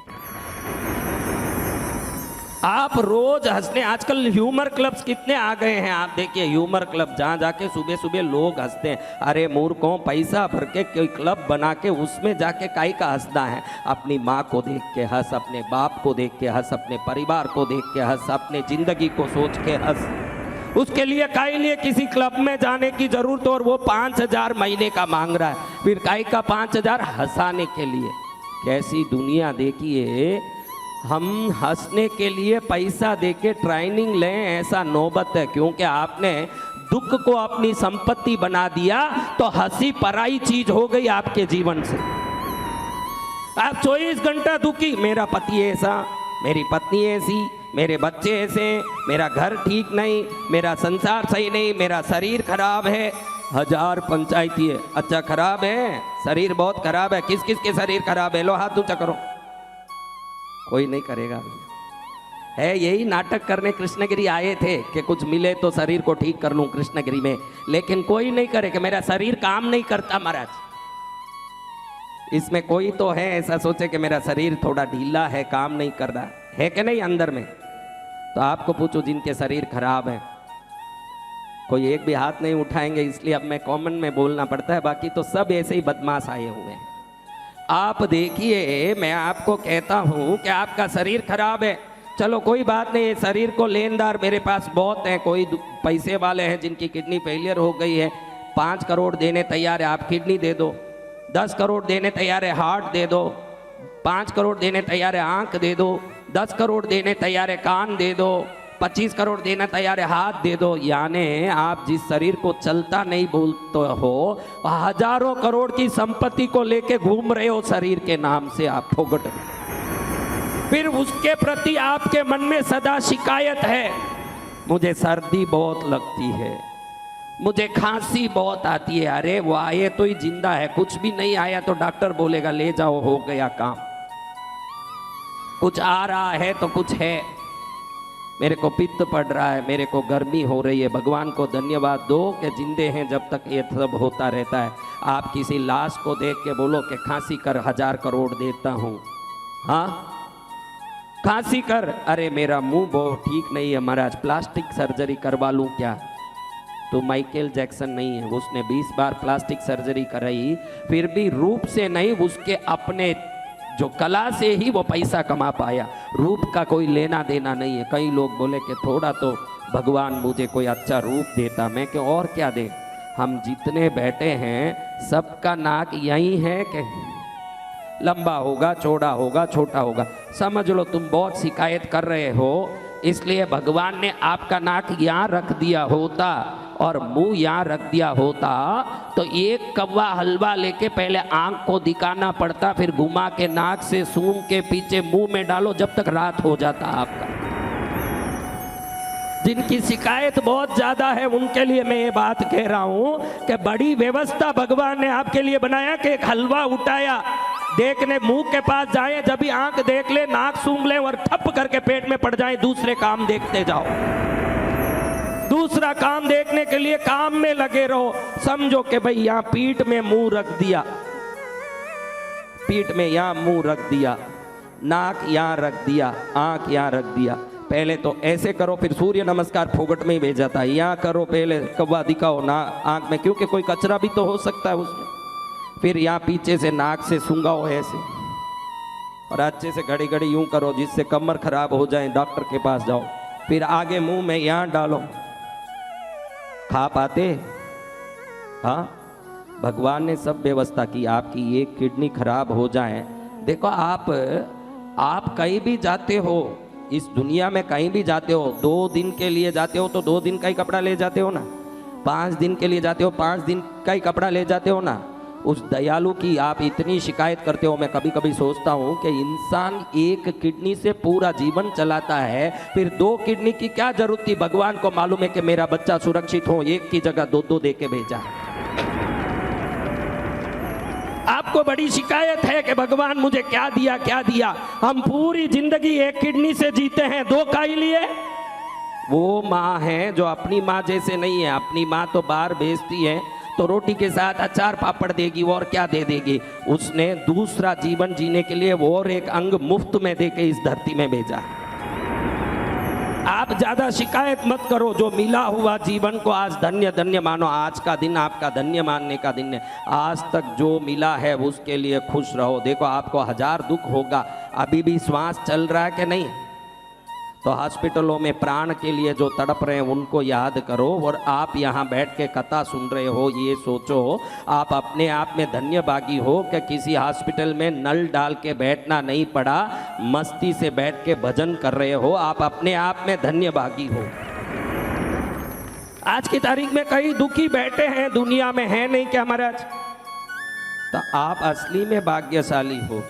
S1: आप रोज हंसने, आजकल ह्यूमर क्लब्स कितने आ गए हैं। आप देखिए ह्यूमर क्लब, जहाँ जाके सुबह सुबह लोग हंसते हैं। अरे मूर्खों, पैसा भर के कोई क्लब बना के उसमें जाके काई का हंसना है? अपनी माँ को देख के हंस, अपने बाप को देख के हंस, अपने परिवार को देख के हंस, अपने जिंदगी को सोच के हंस। उसके लिए काई लिए किसी क्लब में जाने की जरूरत, और वो 5,000 महीने का मांग रहा है। फिर काई का 5,000 हंसाने के लिए। कैसी दुनिया देखिए। हम हंसने के लिए पैसा देके ट्रेनिंग लें, ऐसा नौबत है। क्योंकि आपने दुख को अपनी संपत्ति बना दिया, तो हंसी पराई चीज हो गई आपके जीवन से। आप 24 घंटा दुखी, मेरा पति ऐसा, मेरी पत्नी ऐसी, मेरे बच्चे ऐसे, मेरा घर ठीक नहीं, मेरा संसार सही नहीं, मेरा शरीर खराब है। 1000 पंचायती है। अच्छा खराब है, शरीर बहुत खराब है। किस किस के शरीर खराब है? लो हाथ ऊंचा करो। कोई नहीं करेगा। है यही नाटक करने कृष्णगिरी आए थे कि कुछ मिले तो शरीर को ठीक कर लूं कृष्णगिरी में, लेकिन कोई नहीं करे कि मेरा शरीर काम नहीं करता महाराज। इसमें कोई तो है ऐसा सोचे कि मेरा शरीर थोड़ा ढीला है, काम नहीं कर रहा है कि नहीं अंदर में? तो आपको पूछो जिनके शरीर खराब है, कोई एक भी हाथ नहीं उठाएंगे। इसलिए अब मैं कॉमन में बोलना पड़ता है, बाकी तो सब ऐसे ही बदमाश आए हुए हैं। आप देखिए, मैं आपको कहता हूं कि आपका शरीर खराब है, चलो कोई बात नहीं। ये शरीर को लेनदार मेरे पास बहुत हैं। कोई पैसे वाले हैं जिनकी किडनी फेलियर हो गई है, 5 करोड़ देने तैयार है, आप किडनी दे दो। 10 करोड़ देने तैयार है, हार्ट दे दो। 5 करोड़ देने तैयार है, आंख दे दो। 10 करोड़ देने तैयार है, कान दे दो। 25 करोड़ देना तैयार है, हाथ दे दो। यानी आप जिस शरीर को चलता नहीं बोलते हो, हजारों करोड़ की संपत्ति को लेके घूम रहे हो शरीर के नाम से आप फोगट। फिर उसके प्रति आपके मन में सदा शिकायत है, मुझे सर्दी बहुत लगती है, मुझे खांसी बहुत आती है। अरे वो आए तो ही जिंदा है, कुछ भी नहीं आया तो डॉक्टर बोलेगा ले जाओ, हो गया काम। कुछ आ रहा है तो कुछ है। मेरे को पित्त पड़ रहा है, मेरे को गर्मी हो रही है, भगवान को धन्यवाद दो कि जिंदे हैं जब तक ये सब होता रहता है। आप किसी लाश को देख के बोलो कि खांसी कर 1000 करोड़ देता हूँ। हाँ खांसी कर, अरे मेरा मुंह बहुत ठीक नहीं है महाराज, प्लास्टिक सर्जरी करवा लूँ क्या? तो माइकल जैक्सन नहीं है, उसने 20 बार प्लास्टिक सर्जरी कराई, फिर भी रूप से नहीं, उसके अपने जो कला से ही वो पैसा कमा पाया। रूप का कोई लेना देना नहीं है। कई लोग बोले कि थोड़ा तो भगवान मुझे कोई अच्छा रूप देता, मैं कि और क्या दे। हम जितने बैठे हैं सबका नाक यही है कि लंबा होगा, चौड़ा होगा, छोटा होगा। समझ लो तुम बहुत शिकायत कर रहे हो, इसलिए भगवान ने आपका नाक यहाँ रख दिया होता और मुंह यहाँ रख दिया होता तो एक कौवा हलवा लेके पहले आंख को दिखाना पड़ता, फिर घुमा के नाक से सूंघ के पीछे मुंह में डालो, जब तक रात हो जाता आपका। जिनकी शिकायत बहुत ज्यादा है उनके लिए मैं ये बात कह रहा हूं कि बड़ी व्यवस्था भगवान ने आपके लिए बनाया कि एक हलवा उठाया, देखने मुंह के पास जाए, जब भी आंख देख ले, नाक सूंघ ले और ठप करके पेट में पड़ जाए, दूसरे काम देखते जाओ। दूसरा काम देखने के लिए काम में लगे रहो। समझो कि भाई यहाँ पीठ में मुंह रख दिया, पीठ में यहाँ मुंह रख दिया, नाक यहाँ रख दिया, आंख यहाँ रख दिया। पहले तो ऐसे करो, फिर सूर्य नमस्कार फोगट में ही भेजा था। यहाँ करो, पहले कब्बा दिखाओ ना आंख में, क्योंकि कोई कचरा भी तो हो सकता है उसमें। फिर यहाँ पीछे से नाक से सूंघाओ ऐसे, और अच्छे से घड़ी घड़ी यूं करो जिससे कमर खराब हो जाए, डॉक्टर के पास जाओ। फिर आगे मुंह में यहाँ डालो। खा पाते? हाँ, भगवान ने सब व्यवस्था की। आपकी एक किडनी खराब हो जाए, देखो आप कहीं भी जाते हो इस दुनिया में, कहीं भी जाते हो, 2 दिन के लिए जाते हो तो 2 दिन का ही कपड़ा ले जाते हो ना, 5 दिन के लिए जाते हो 5 दिन का ही कपड़ा ले जाते हो ना। उस दयालु की आप इतनी शिकायत करते हो। मैं कभी कभी सोचता हूँ कि इंसान एक किडनी से पूरा जीवन चलाता है, फिर 2 किडनी की क्या जरूरत थी? भगवान को मालूम है कि मेरा बच्चा सुरक्षित हो, एक की जगह 2-2 दे के भेजा। आपको बड़ी शिकायत है कि भगवान मुझे क्या दिया क्या दिया। हम पूरी जिंदगी एक किडनी से जीते हैं, 2 का ही लिए। वो माँ है जो अपनी माँ जैसे नहीं है। अपनी माँ तो बाहर भेजती है तो रोटी के साथ अचार पापड़ देगी, और क्या दे देगी। उसने दूसरा जीवन जीने के लिए वो और एक अंग मुफ्त में देके इस धरती में भेजा। आप ज्यादा शिकायत मत करो। जो मिला हुआ जीवन को आज धन्य धन्य मानो। आज का दिन आपका धन्य मानने का दिन है। आज तक जो मिला है उसके लिए खुश रहो। देखो, आपको 1000 दुख होगा, अभी भी श्वास चल रहा है कि नहीं? तो हॉस्पिटलों में प्राण के लिए जो तड़प रहे हैं उनको याद करो, और आप यहाँ बैठ के कथा सुन रहे हो। ये सोचो आप अपने आप में धन्यभागी हो कि किसी हॉस्पिटल में नल डाल के बैठना नहीं पड़ा, मस्ती से बैठ के भजन कर रहे हो। आप अपने आप में धन्यभागी हो। आज की तारीख में कई दुखी बैठे हैं दुनिया में, है नहीं क्या महाराज? तो आप असली में भाग्यशाली हो,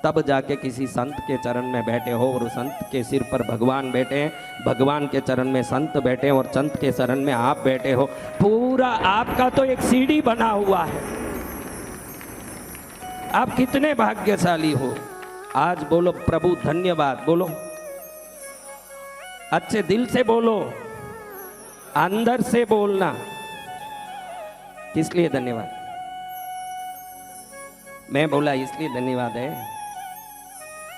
S1: तब जाके किसी संत के चरण में बैठे हो, और संत के सिर पर भगवान बैठे हैं, भगवान के चरण में संत बैठे हैं, और संत के चरण में आप बैठे हो। पूरा आपका तो एक सीढ़ी बना हुआ है। आप कितने भाग्यशाली हो। आज बोलो प्रभु धन्यवाद, बोलो अच्छे दिल से बोलो, अंदर से बोलना। किस लिए धन्यवाद? मैं बोला इसलिए धन्यवाद है,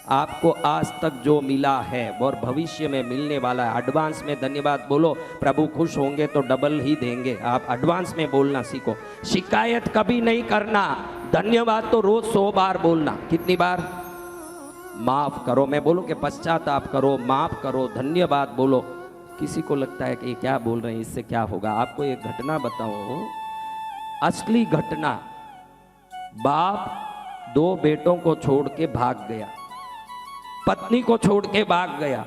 S1: आपको आज तक जो मिला है और भविष्य में मिलने वाला है। एडवांस में धन्यवाद बोलो। प्रभु खुश होंगे तो डबल ही देंगे। आप एडवांस में बोलना सीखो। शिकायत कभी नहीं करना, धन्यवाद तो रोज 100 बार बोलना। कितनी बार? माफ करो। मैं बोलूं कि पश्चाताप करो, माफ करो, धन्यवाद बोलो। किसी को लगता है कि ये क्या बोल रहे हैं, इससे क्या होगा? आपको एक घटना बताऊं, असली घटना। बाप 2 बेटों को छोड़ के भाग गया, पत्नी को छोड़ के भाग गया।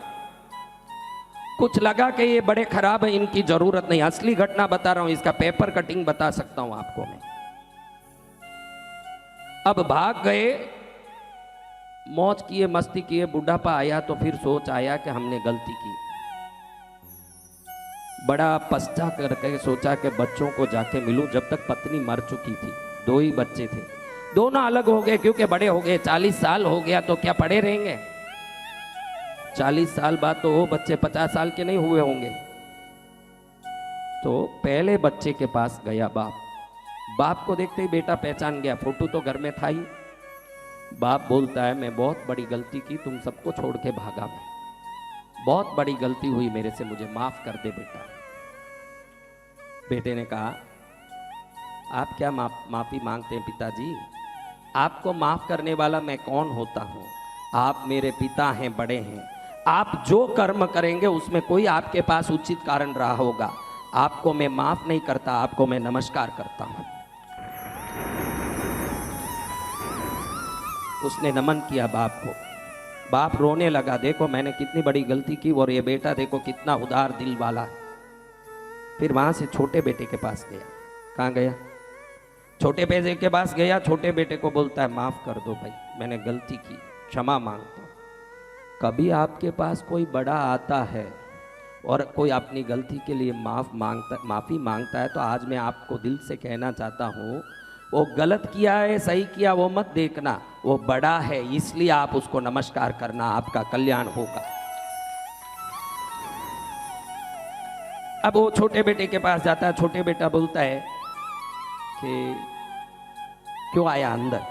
S1: कुछ लगा कि ये बड़े खराब है, इनकी जरूरत नहीं। असली घटना बता रहा हूं, इसका पेपर कटिंग बता सकता हूं आपको मैं। अब भाग गए, मौज किए, मस्ती किए, बुढ़ापा आया तो फिर सोच आया कि हमने गलती की। बड़ा पछता करके सोचा कि बच्चों को जाके मिलूं, जब तक पत्नी मर चुकी थी। 2 ही बच्चे थे, दोनों अलग हो गए क्योंकि बड़े हो गए। 40 साल हो गया तो क्या पड़े रहेंगे? 40 साल बाद तो वो बच्चे 50 साल के नहीं हुए होंगे। तो पहले बच्चे के पास गया बाप को देखते ही बेटा पहचान गया, फोटो तो घर में था ही। बाप बोलता है, मैं बहुत बड़ी गलती की, तुम सबको छोड़ के भागा। मैं बहुत बड़ी गलती हुई मेरे से, मुझे माफ कर दे बेटा। बेटे ने कहा, आप क्या माफी मांगते हैं पिताजी? आपको माफ करने वाला मैं कौन होता हूँ? आप मेरे पिता हैं, बड़े हैं। आप जो कर्म करेंगे उसमें कोई आपके पास उचित कारण रहा होगा। आपको मैं माफ नहीं करता, आपको मैं नमस्कार करता हूं। उसने नमन किया बाप को। बाप रोने लगा, देखो मैंने कितनी बड़ी गलती की, और ये बेटा देखो कितना उदार दिल वाला। फिर वहां से छोटे बेटे के पास गया। कहाँ गया? छोटे बेटे के पास गया। छोटे बेटे को बोलता है, माफ कर दो भाई, मैंने गलती की, क्षमा मांगता हूं। कभी आपके पास कोई बड़ा आता है और कोई अपनी गलती के लिए माफ़ी मांगता है, तो आज मैं आपको दिल से कहना चाहता हूँ, वो गलत किया है सही किया वो मत देखना, वो बड़ा है इसलिए आप उसको नमस्कार करना, आपका कल्याण होगा। अब वो छोटे बेटे के पास जाता है, छोटे बेटा बोलता है कि क्यों आया अंदर,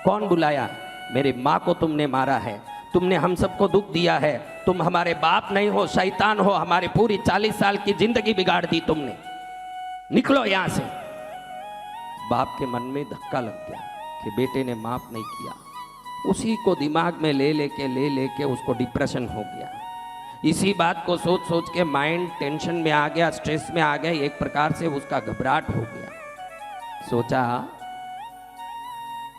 S1: कौन बुलाया? मेरी माँ को तुमने मारा है, तुमने हम सबको दुख दिया है, तुम हमारे बाप नहीं हो, शैतान हो, हमारे पूरी 40 साल की जिंदगी बिगाड़ दी तुमने, निकलो यहां से। बाप के मन में धक्का लग गया कि बेटे ने माफ नहीं किया। उसी को दिमाग में ले लेके उसको डिप्रेशन हो गया। इसी बात को सोच सोच के माइंड टेंशन में आ गया, स्ट्रेस में आ गया, एक प्रकार से उसका घबराहट हो गया। सोचा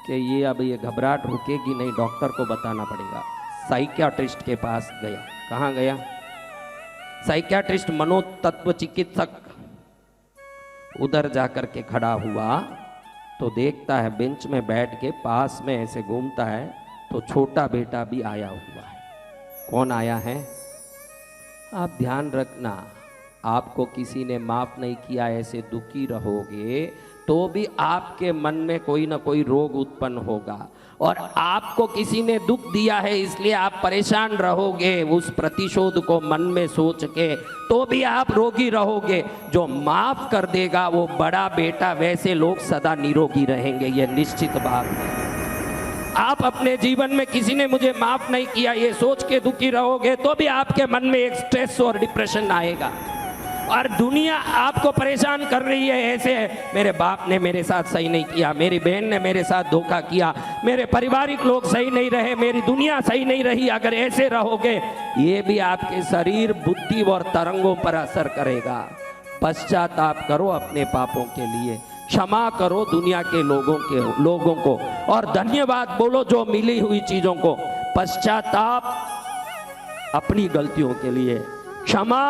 S1: कि ये अब ये घबराहट रुकेगी नहीं, डॉक्टर को बताना पड़ेगा। साइकियाट्रिस्ट के पास गया। कहाँ गया? साइकियाट्रिस्ट, मनोतत्व चिकित्सक। उधर जाकर के खड़ा हुआ तो देखता है बेंच में बैठ के पास में ऐसे घूमता है तो छोटा बेटा भी आया हुआ है। कौन आया है? आप ध्यान रखना, आपको किसी ने माफ नहीं किया, ऐसे दुखी रहोगे तो भी आपके मन में कोई ना कोई रोग उत्पन्न होगा, और आपको किसी ने दुख दिया है इसलिए आप परेशान रहोगे उस प्रतिशोध को मन में सोच के, तो भी आप रोगी रहोगे। जो माफ कर देगा वो बड़ा बेटा, वैसे लोग सदा निरोगी रहेंगे, ये निश्चित बात है। आप अपने जीवन में किसी ने मुझे माफ नहीं किया ये सोच के दुखी रहोगे तो भी आपके मन में एक स्ट्रेस और डिप्रेशन आएगा, और दुनिया आपको परेशान कर रही है ऐसे, मेरे बाप ने मेरे साथ सही नहीं किया, मेरी बहन ने मेरे साथ धोखा किया, मेरे पारिवारिक लोग सही नहीं रहे, मेरी दुनिया सही नहीं रही। अगर ऐसे रहोगे ये भी आपके शरीर, बुद्धि और तरंगों पर असर करेगा। पश्चाताप करो अपने पापों के लिए, क्षमा करो दुनिया के लोगों को, और धन्यवाद बोलो जो मिली हुई चीजों को। पश्चाताप अपनी गलतियों के लिए, क्षमा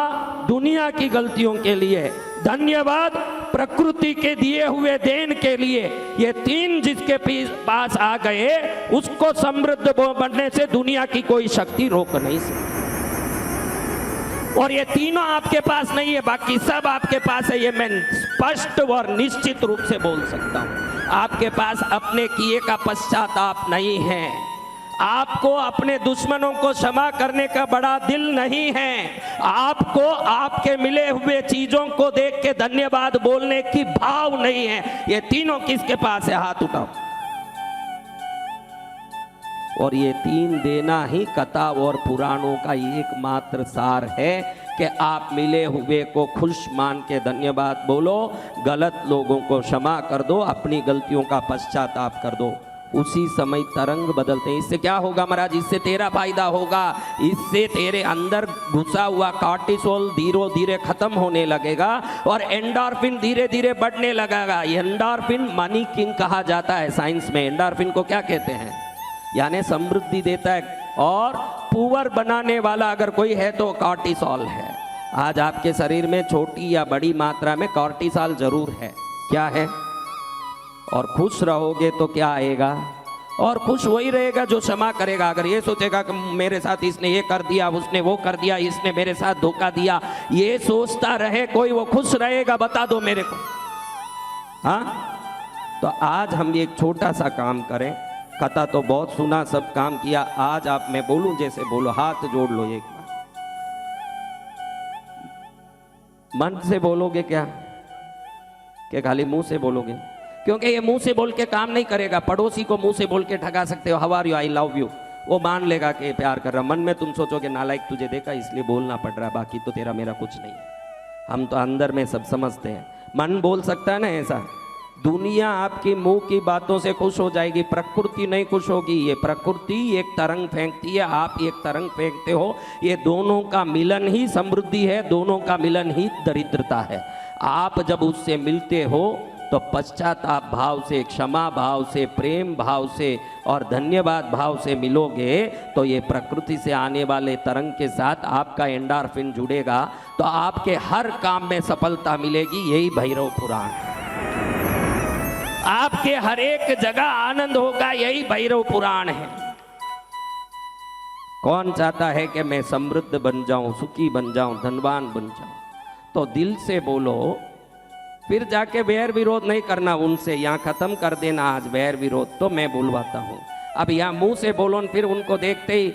S1: दुनिया की गलतियों के लिए, धन्यवाद प्रकृति के दिए हुए देन के लिए। ये तीन जिसके पास आ गए उसको समृद्ध बनने से दुनिया की कोई शक्ति रोक नहीं सकती। और ये तीनों आपके पास नहीं है, बाकी सब आपके पास है, ये मैं स्पष्ट और निश्चित रूप से बोल सकता हूं। आपके पास अपने किए का पश्चाताप नहीं है, आपको अपने दुश्मनों को क्षमा करने का बड़ा दिल नहीं है, आपको आपके मिले हुए चीजों को देख के धन्यवाद बोलने की भाव नहीं है। ये तीनों किसके पास है? हाथ उठाओ। और ये तीन देना ही कथा और पुराणों का एकमात्र सार है कि आप मिले हुए को खुश मान के धन्यवाद बोलो, गलत लोगों को क्षमा कर दो, अपनी गलतियों का पश्चाताप कर दो। उसी समय तरंग बदलते हैं। इससे क्या होगा महाराज? इससे तेरा फायदा होगा, इससे तेरे अंदर घुसा हुआ कॉर्टिसोल धीरे धीरे खत्म होने लगेगा और एंडोर्फिन धीरे धीरे बढ़ने लगेगा। एंडोर्फिन मनी किंग कहा जाता है साइंस में। एंडोर्फिन को क्या कहते हैं? यानी समृद्धि देता है, और पुअर बनाने वाला अगर कोई है तो कॉर्टिसोल है। आज आपके शरीर में छोटी या बड़ी मात्रा में कॉर्टिसोल जरूर है। क्या है? और खुश रहोगे तो क्या आएगा? और खुश वही रहेगा जो क्षमा करेगा। अगर ये सोचेगा कि मेरे साथ इसने ये कर दिया, उसने वो कर दिया, इसने मेरे साथ धोखा दिया, ये सोचता रहे कोई, वो खुश रहेगा? बता दो मेरे को। हाँ, तो आज हम एक छोटा सा काम करें। कथा तो बहुत सुना, सब काम किया, आज आप मैं बोलूं जैसे बोलो, हाथ जोड़ लो एक बार। मन से बोलोगे क्या कि खाली मुंह से बोलोगे? क्योंकि ये मुंह से बोल के काम नहीं करेगा। पड़ोसी को मुंह से बोल के ठगा सकते हो, how are you, I love you, वो मान लेगा कि प्यार कर रहा। मन में तुम सोचोगे नालायक तुझे देखा इसलिए बोलना पड़ रहा है, बाकी तो तेरा मेरा कुछ नहीं है। हम तो अंदर में सब समझते हैं। मन बोल सकता है ना ऐसा। दुनिया आपकी मुंह की बातों से खुश हो जाएगी, प्रकृति नहीं खुश होगी। ये प्रकृति एक तरंग फेंकती है, आप एक तरंग फेंकते हो। ये दोनों का मिलन ही समृद्धि है, दोनों का मिलन ही दरिद्रता है। आप जब उससे मिलते हो तो पश्चाताप भाव से, क्षमा भाव से, प्रेम भाव से और धन्यवाद भाव से मिलोगे तो ये प्रकृति से आने वाले तरंग के साथ आपका एंडोर्फिन जुड़ेगा, तो आपके हर काम में सफलता मिलेगी। यही भैरव पुराण है। आपके हर एक जगह आनंद होगा, यही भैरव पुराण है। कौन चाहता है कि मैं समृद्ध बन जाऊं, सुखी बन जाऊं, धनवान बन जाऊं? तो दिल से बोलो, फिर जाके वैर विरोध नहीं करना उनसे। यहाँ खत्म कर देना आज वैर विरोध, तो मैं बुलवाता हूँ। अब यहाँ मुंह से बोलो, फिर उनको देखते ही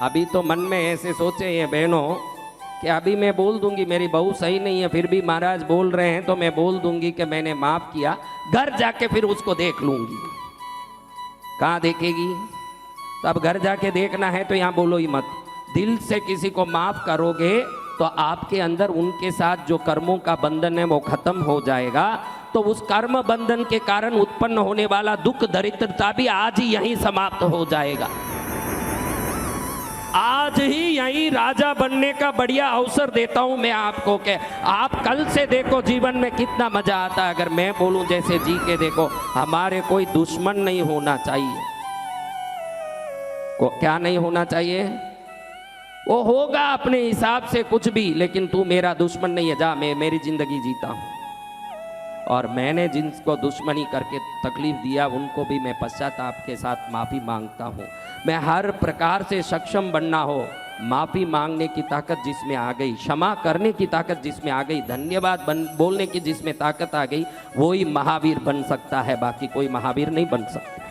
S1: अभी तो मन में ऐसे सोचे ये बहनों कि अभी मैं बोल दूंगी मेरी बहू सही नहीं है, फिर भी महाराज बोल रहे हैं तो मैं बोल दूंगी कि मैंने माफ किया, घर जाके फिर उसको देख लूंगी। कहाँ देखेगी? तो अब घर जाके देखना है तो यहाँ बोलो ही मत। दिल से किसी को माफ करोगे तो आपके अंदर उनके साथ जो कर्मों का बंधन है वो खत्म हो जाएगा। तो उस कर्म बंधन के कारण उत्पन्न होने वाला दुख दरिद्रता भी आज ही यहीं समाप्त हो जाएगा। आज ही यहीं राजा बनने का बढ़िया अवसर देता हूं मैं आपको कि आप कल से देखो जीवन में कितना मजा आता है। अगर मैं बोलूं जैसे जी के देखो, हमारे कोई दुश्मन नहीं होना चाहिए। क्या नहीं होना चाहिए? वो होगा अपने हिसाब से कुछ भी, लेकिन तू मेरा दुश्मन नहीं है, जा मैं मेरी जिंदगी जीता हूं। और मैंने जिनको दुश्मनी करके तकलीफ दिया उनको भी मैं पश्चाताप के साथ माफ़ी मांगता हूँ। मैं हर प्रकार से सक्षम बनना हो, माफ़ी मांगने की ताकत जिसमें आ गई, क्षमा करने की ताकत जिसमें आ गई, धन्यवाद बोलने की जिसमें ताकत आ गई, वही महावीर बन सकता है, बाकी कोई महावीर नहीं बन सकता।